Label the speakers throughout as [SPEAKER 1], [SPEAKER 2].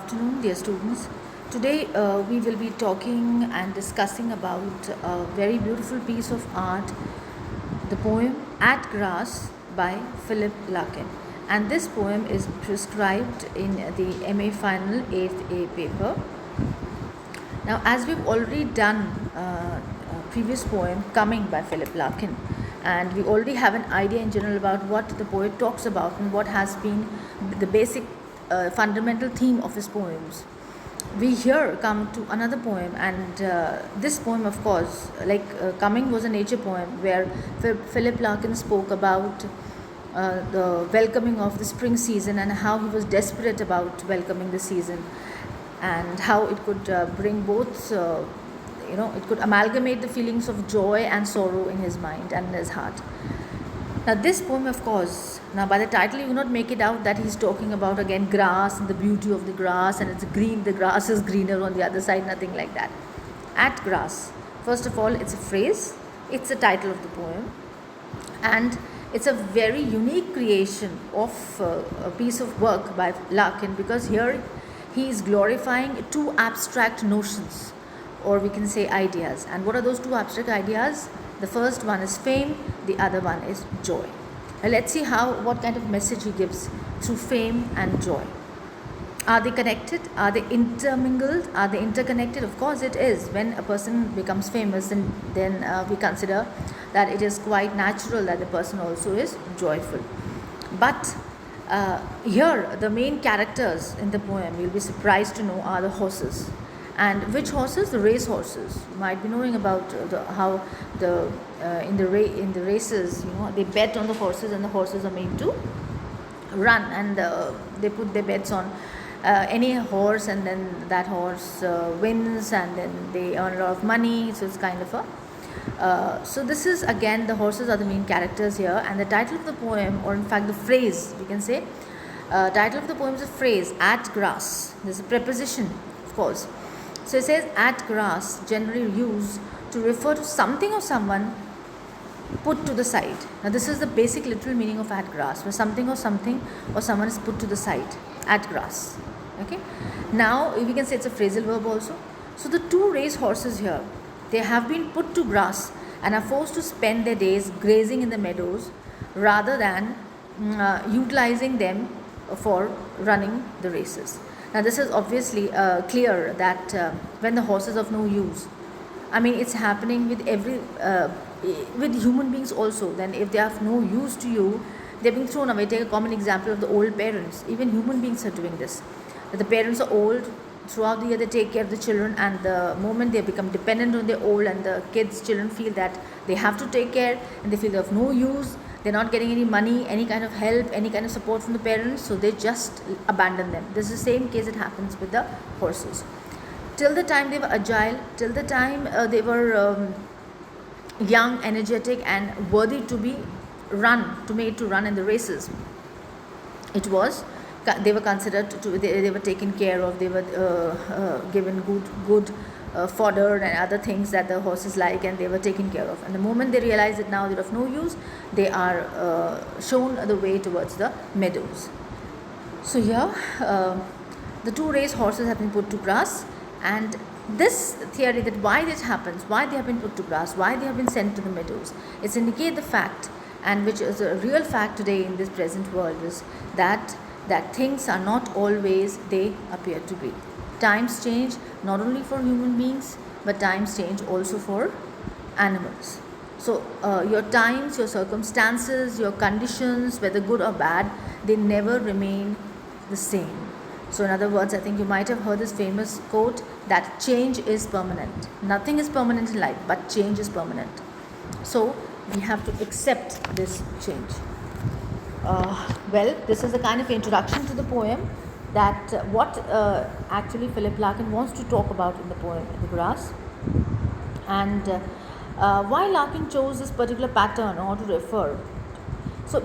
[SPEAKER 1] afternoon, dear students. Today we will be talking and discussing about a very beautiful piece of art, the poem At Grass by Philip Larkin. And this poem is prescribed in the MA Final 8th A paper. Now, as we've already done a previous poem, Coming by Philip Larkin, and we already have an idea in general about what the poet talks about and what has been the basic fundamental theme of his poems. We here come to another poem, and this poem, of course, Coming was a nature poem where Philip Larkin spoke about the welcoming of the spring season and how he was desperate about welcoming the season, and how it could bring both, it could amalgamate the feelings of joy and sorrow in his mind and in his heart. Now, this poem, of course, now by the title, you will not make it out that he's talking about again grass and the beauty of the grass, and it's green, the grass is greener on the other side, nothing like that. At Grass, first of all, it's a phrase, it's the title of the poem, and it's a very unique creation of a piece of work by Larkin, because here he is glorifying two abstract notions, or we can say ideas. And what are those two abstract ideas? The first one is fame, the other one is joy. Now let's see what kind of message he gives through fame and joy. Are they connected? Are they intermingled? Are they interconnected? Of course it is. When a person becomes famous, then we consider that it is quite natural that the person also is joyful. But here the main characters in the poem, you'll be surprised to know, are the horses. And which horses? The race horses. You might be knowing about how in the races, they bet on the horses, and the horses are made to run, and they put their bets on any horse, and then that horse wins, and then they earn a lot of money. So it's kind of a so this is, again, the horses are the main characters here. And the title of the poem, or in fact the phrase, we can say, title of the poem is a phrase, At Grass. There's a preposition, of course. So it says, at grass, generally used to refer to something or someone put to the side. Now this is the basic literal meaning of at grass, where something or someone is put to the side. At grass. Okay. Now we can say it's a phrasal verb also. So the two race horses here, they have been put to grass and are forced to spend their days grazing in the meadows rather than utilizing them for running the races. Now this is obviously clear that when the horse is of no use, I mean, it's happening with with human beings also. Then if they have no use to you, they're being thrown away. Take a common example of the old parents. Even human beings are doing this. The parents are old, throughout the year they take care of the children, and the moment they become dependent on their old, and the children feel that they have to take care, and they feel they're of no use, they're not getting any money, any kind of help, any kind of support from the parents, so they just abandon them. This is the same case that happens with the horses. Till the time they were agile, till the time they were young, energetic, and worthy to be made to run in the races, they were considered they were taken care of, they were given good fodder and other things that the horses like, and they were taken care of. And the moment they realize that now they're of no use, they are shown the way towards the meadows. So here the two race horses have been put to grass, and this theory that why this happens, why they have been put to grass, why they have been sent to the meadows, it's indicate the fact, and which is a real fact today in this present world, is that things are not always they appear to be. Times change not only for human beings, but times change also for animals. So your times, your circumstances, your conditions, whether good or bad, they never remain the same. So in other words, I think you might have heard this famous quote that change is permanent. Nothing is permanent in life, but change is permanent. So we have to accept this change. Well, this is a kind of introduction to the poem, that what actually Philip Larkin wants to talk about in the poem, The Grass, and why Larkin chose this particular pattern or to refer. So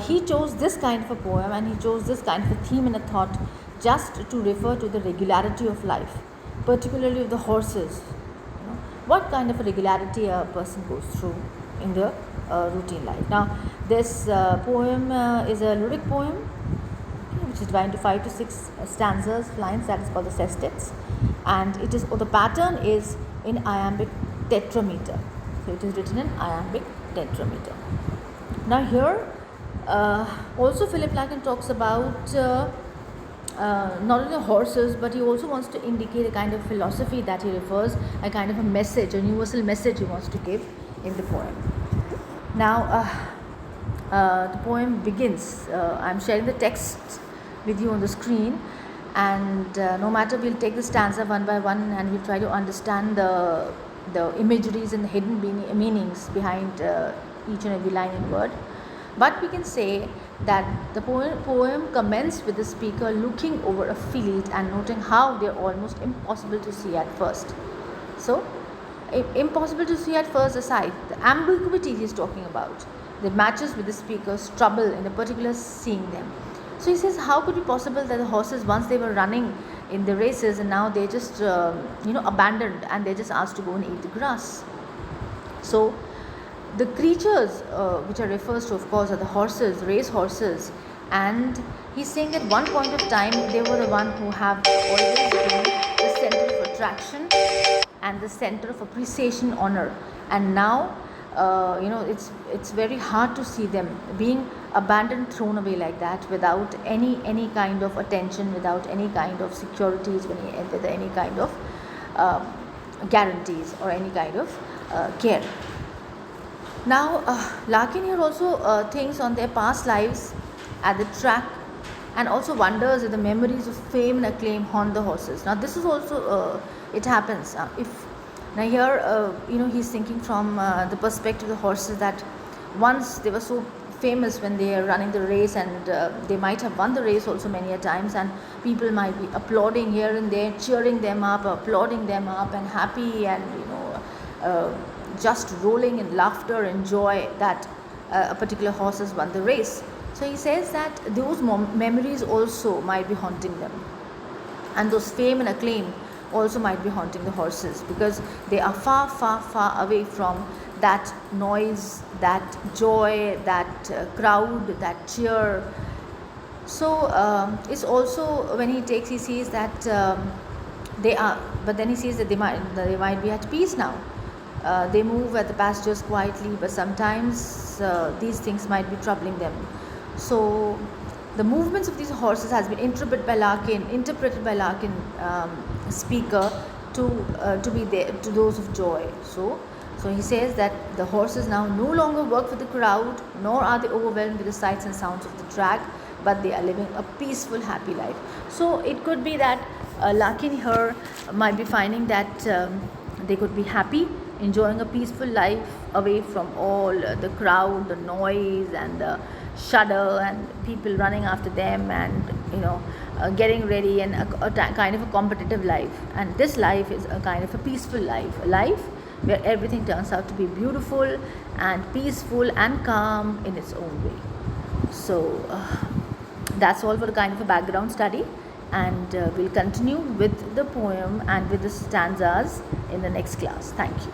[SPEAKER 1] he chose this kind of a poem, and he chose this kind of a theme and a thought just to refer to the regularity of life, particularly of the horses. What kind of a regularity a person goes through in the routine life. Now, this poem is a lyric poem, which is divided into 5 to 6 stanzas, lines, that is called the sestets. And it is, or the pattern is in iambic tetrameter. So it is written in iambic tetrameter. Now here, also Philip Larkin talks about not only horses, but he also wants to indicate a kind of philosophy that he refers, a kind of a message, a universal message he wants to give in the poem. Now, the poem begins. I'm sharing the text with you on the screen, and no matter, we'll take the stanza one by one, and we'll try to understand the imageries and the hidden meanings behind each and every line and word. But we can say that the poem commenced with the speaker looking over a field and noting how they're almost impossible to see at first. So, impossible to see at first aside, the ambiguity he's talking about, that matches with the speaker's trouble in a particular seeing them. So he says, how could it be possible that the horses, once they were running in the races, and now they just abandoned, and they're just asked to go and eat the grass. So the creatures which are refers to, of course, are the horses, race horses, and he's saying at one point of time they were the one who have always been the center of attraction and the center of appreciation, honor, and now it's very hard to see them being abandoned, thrown away like that, without any kind of attention, without any kind of securities, with any kind of guarantees or any kind of care. Now, Larkin here also thinks on their past lives at the track, and also wonders if the memories of fame and acclaim haunt the horses. Now, this is also, it happens. Now here, he's thinking from the perspective of the horses, that once they were so famous when they are running the race, and they might have won the race also many a times, and people might be applauding here and there, cheering them up, applauding them up, and happy, and just rolling in laughter and joy that a particular horse has won the race. So he says that those memories also might be haunting them, and those fame and acclaim also might be haunting the horses, because they are far, far, far away from that noise, that joy, that crowd, that cheer. So it's also, when he sees that they are, but then he sees that they might be at peace now. They move at the pastures quietly, but sometimes these things might be troubling them. So the movements of these horses has been interpreted by Larkin, speaker, to be there to those of joy. So he says that the horses now no longer work for the crowd, nor are they overwhelmed with the sights and sounds of the track, but they are living a peaceful, happy life. So it could be that Larkin here might be finding that they could be happy, enjoying a peaceful life away from all the crowd, the noise, and the shudder, and people running after them, and getting ready, and a kind of a competitive life. And this life is a kind of a peaceful life, a life where everything turns out to be beautiful and peaceful and calm in its own way. So that's all for the kind of a background study, and we'll continue with the poem and with the stanzas in the next class. Thank you.